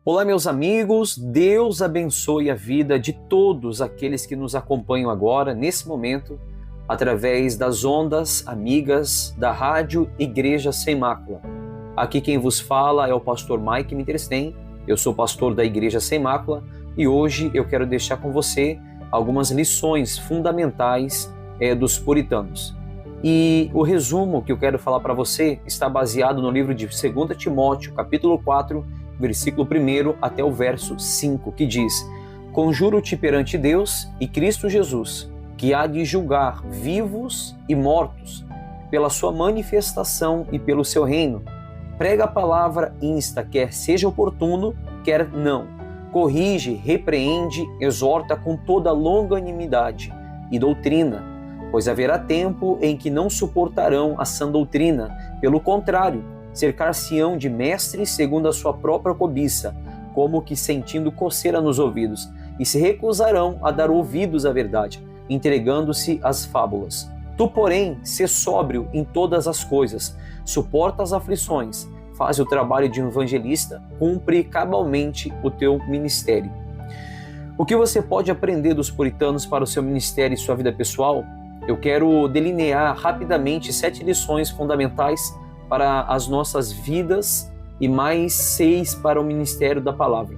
Olá, meus amigos, Deus abençoe a vida de todos aqueles que nos acompanham agora, nesse momento, através das ondas amigas da Rádio Igreja Sem Mácula. Aqui quem vos fala é o pastor Mike Mitterstein, eu sou pastor da Igreja Sem Mácula e hoje eu quero deixar com você algumas lições fundamentais dos puritanos. E o resumo que eu quero falar para você está baseado no livro de 2 Timóteo, capítulo 4, versículo 1 até o verso 5, que diz: Conjuro-te perante Deus e Cristo Jesus, que há de julgar vivos e mortos, pela sua manifestação e pelo seu reino. Prega a palavra, insta, quer seja oportuno, quer não. Corrige, repreende, exorta com toda longanimidade e doutrina, pois haverá tempo em que não suportarão a sã doutrina. Pelo contrário, cercar-se-ão de mestres segundo a sua própria cobiça, como que sentindo coceira nos ouvidos, e se recusarão a dar ouvidos à verdade, entregando-se às fábulas. Tu, porém, sê sóbrio em todas as coisas, suporta as aflições, faz o trabalho de um evangelista, cumpre cabalmente o teu ministério. O que você pode aprender dos puritanos para o seu ministério e sua vida pessoal? Eu quero delinear rapidamente 7 lições fundamentais para as nossas vidas e mais 6 para o ministério da palavra.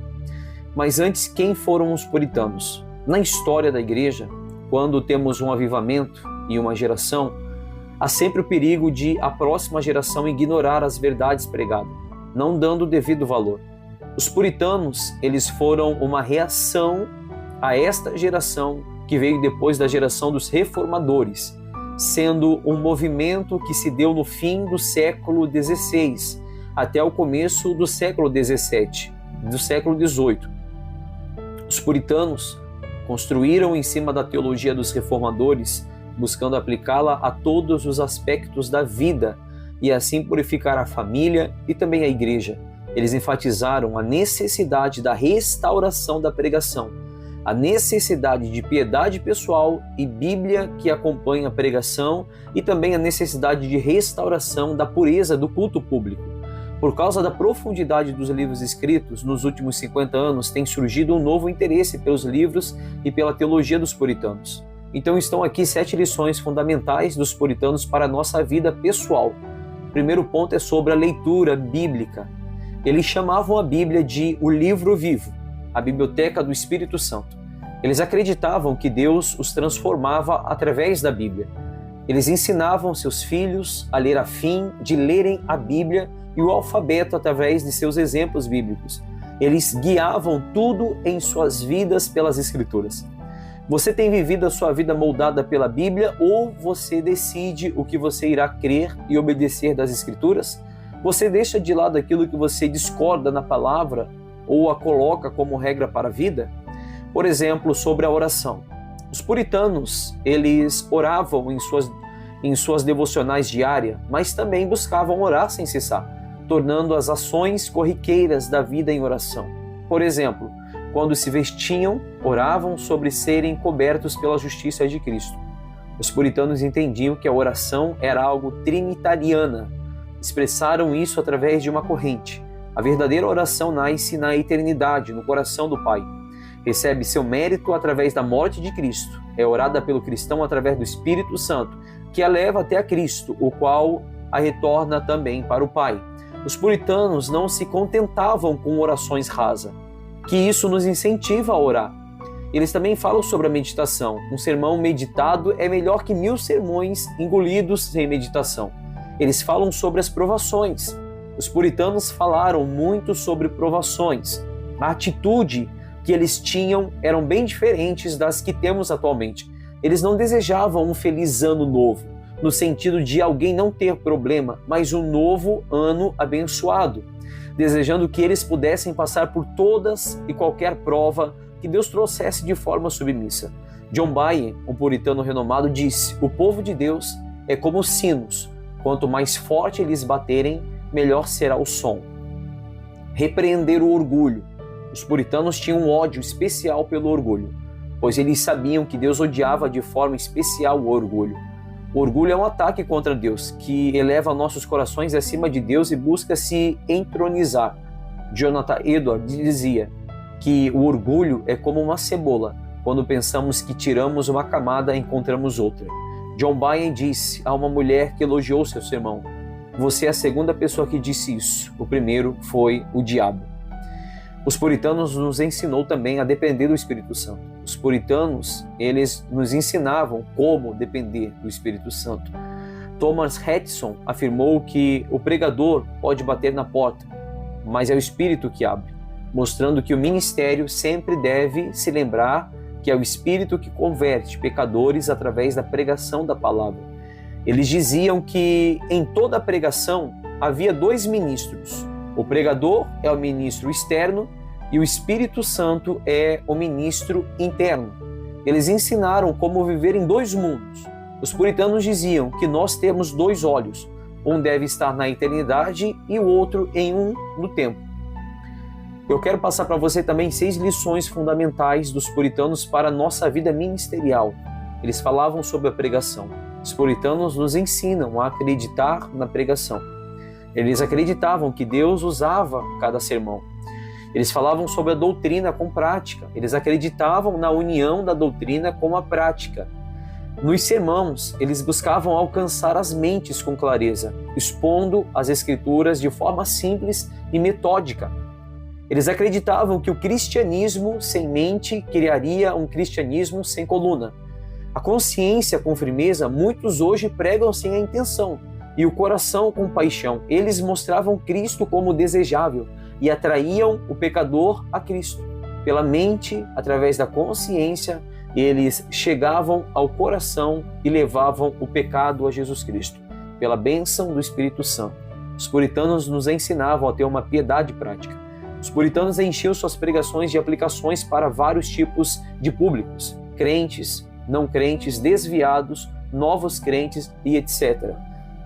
Mas antes, quem foram os puritanos? Na história da igreja, quando temos um avivamento e uma geração, há sempre o perigo de a próxima geração ignorar as verdades pregadas, não dando o devido valor. Os puritanos, eles foram uma reação a esta geração que veio depois da geração dos reformadores, sendo um movimento que se deu no fim do século XVI até o começo do século XVII, do século XVIII. Os puritanos construíram em cima da teologia dos reformadores, buscando aplicá-la a todos os aspectos da vida e assim purificar a família e também a igreja. Eles enfatizaram a necessidade da restauração da pregação, a necessidade de piedade pessoal e Bíblia que acompanha a pregação e também a necessidade de restauração da pureza do culto público. Por causa da profundidade dos livros escritos, nos últimos 50 anos tem surgido um novo interesse pelos livros e pela teologia dos puritanos. Então estão aqui 7 lições fundamentais dos puritanos para a nossa vida pessoal. O primeiro ponto é sobre a leitura bíblica. Eles chamavam a Bíblia de o livro vivo, a biblioteca do Espírito Santo. Eles acreditavam que Deus os transformava através da Bíblia. Eles ensinavam seus filhos a ler a fim de lerem a Bíblia e o alfabeto através de seus exemplos bíblicos. Eles guiavam tudo em suas vidas pelas Escrituras. Você tem vivido a sua vida moldada pela Bíblia ou você decide o que você irá crer e obedecer das Escrituras? Você deixa de lado aquilo que você discorda na palavra ou a coloca como regra para a vida? Por exemplo, sobre a oração. Os puritanos, eles oravam em suas devocionais diárias, mas também buscavam orar sem cessar, tornando as ações corriqueiras da vida em oração. Por exemplo, quando se vestiam, oravam sobre serem cobertos pela justiça de Cristo. Os puritanos entendiam que a oração era algo trinitariana. Expressaram isso através de uma corrente. A verdadeira oração nasce na eternidade, no coração do Pai. Recebe seu mérito através da morte de Cristo. É orada pelo cristão através do Espírito Santo, que a leva até a Cristo, o qual a retorna também para o Pai. Os puritanos não se contentavam com orações rasas, que isso nos incentiva a orar. Eles também falam sobre a meditação. Um sermão meditado é melhor que 1000 sermões engolidos sem meditação. Eles falam sobre as provações. Os puritanos falaram muito sobre provações. A atitude que eles tinham eram bem diferentes das que temos atualmente. Eles não desejavam um feliz ano novo, no sentido de alguém não ter problema, mas um novo ano abençoado, desejando que eles pudessem passar por todas e qualquer prova que Deus trouxesse de forma submissa. John Bunyan, um puritano renomado, disse: o povo de Deus é como sinos, quanto mais forte eles baterem, melhor será o som. Repreender o orgulho. Os puritanos tinham um ódio especial pelo orgulho, pois eles sabiam que Deus odiava de forma especial o orgulho. O orgulho é um ataque contra Deus, que eleva nossos corações acima de Deus e busca se entronizar. Jonathan Edwards dizia que o orgulho é como uma cebola. Quando pensamos que tiramos uma camada, encontramos outra. John Bunyan disse a uma mulher que elogiou seu sermão: "Você é a segunda pessoa que disse isso. O primeiro foi o diabo." Os puritanos nos ensinou também a depender do Espírito Santo. Os puritanos, eles nos ensinavam como depender do Espírito Santo. Thomas Edison afirmou que o pregador pode bater na porta, mas é o Espírito que abre, mostrando que o ministério sempre deve se lembrar que é o Espírito que converte pecadores através da pregação da palavra. Eles diziam que em toda a pregação havia dois ministros. O pregador é o ministro externo e o Espírito Santo é o ministro interno. Eles ensinaram como viver em dois mundos. Os puritanos diziam que nós temos dois olhos, um deve estar na eternidade e o outro em um no tempo. Eu quero passar para você também 6 lições fundamentais dos puritanos para a nossa vida ministerial. Eles falavam sobre a pregação. Os puritanos nos ensinam a acreditar na pregação. Eles acreditavam que Deus usava cada sermão. Eles falavam sobre a doutrina com prática. Eles acreditavam na união da doutrina com a prática. Nos sermões, eles buscavam alcançar as mentes com clareza, expondo as Escrituras de forma simples e metódica. Eles acreditavam que o cristianismo sem mente criaria um cristianismo sem coluna. A consciência com firmeza, muitos hoje pregam sem a intenção, e o coração com paixão. Eles mostravam Cristo como desejável e atraíam o pecador a Cristo. Pela mente, através da consciência, eles chegavam ao coração e levavam o pecado a Jesus Cristo. Pela bênção do Espírito Santo, os puritanos nos ensinavam a ter uma piedade prática. Os puritanos enchiam suas pregações de aplicações para vários tipos de públicos: crentes, não crentes, desviados, novos crentes e etc.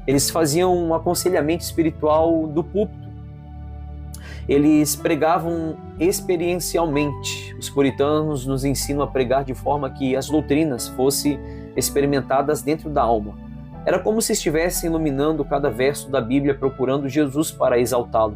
Eles faziam um aconselhamento espiritual do púlpito. Eles pregavam experiencialmente. Os puritanos nos ensinam a pregar de forma que as doutrinas fossem experimentadas dentro da alma. Era como se estivessem iluminando cada verso da Bíblia, procurando Jesus para exaltá-lo.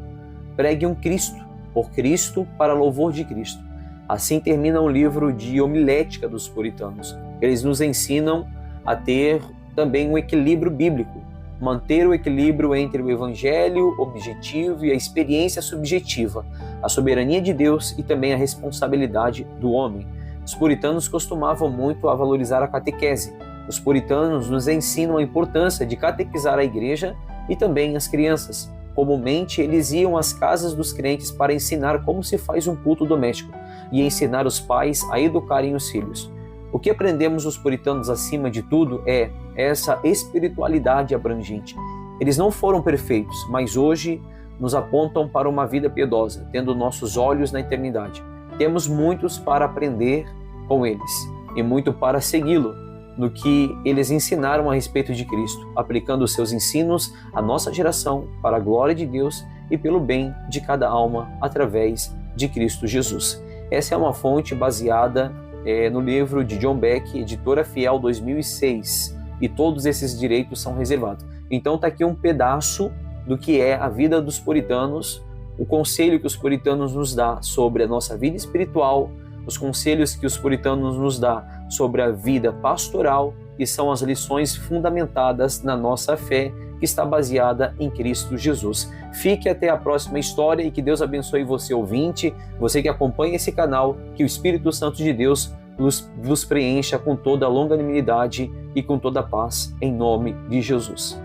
Pregue um Cristo, por Cristo, para louvor de Cristo. Assim termina o livro de homilética dos puritanos. Eles nos ensinam a ter também um equilíbrio bíblico, manter o equilíbrio entre o evangelho objetivo e a experiência subjetiva, a soberania de Deus e também a responsabilidade do homem. Os puritanos costumavam muito a valorizar a catequese. Os puritanos nos ensinam a importância de catequizar a igreja e também as crianças. Comumente, eles iam às casas dos crentes para ensinar como se faz um culto doméstico e ensinar os pais a educarem os filhos. O que aprendemos dos puritanos acima de tudo é essa espiritualidade abrangente. Eles não foram perfeitos, mas hoje nos apontam para uma vida piedosa, tendo nossos olhos na eternidade. Temos muitos para aprender com eles e muito para segui-lo no que eles ensinaram a respeito de Cristo, aplicando seus ensinos à nossa geração para a glória de Deus e pelo bem de cada alma através de Cristo Jesus. Essa é uma fonte baseada no livro de John Beck, Editora Fiel 2006, e todos esses direitos são reservados. Então está aqui um pedaço do que é a vida dos puritanos, o conselho que os puritanos nos dão sobre a nossa vida espiritual, os conselhos que os puritanos nos dão sobre a vida pastoral, e são as lições fundamentadas na nossa fé, que está baseada em Cristo Jesus. Fique até a próxima história e que Deus abençoe você, ouvinte, você que acompanha esse canal, que o Espírito Santo de Deus nos preencha com toda a longanimidade e com toda a paz, em nome de Jesus.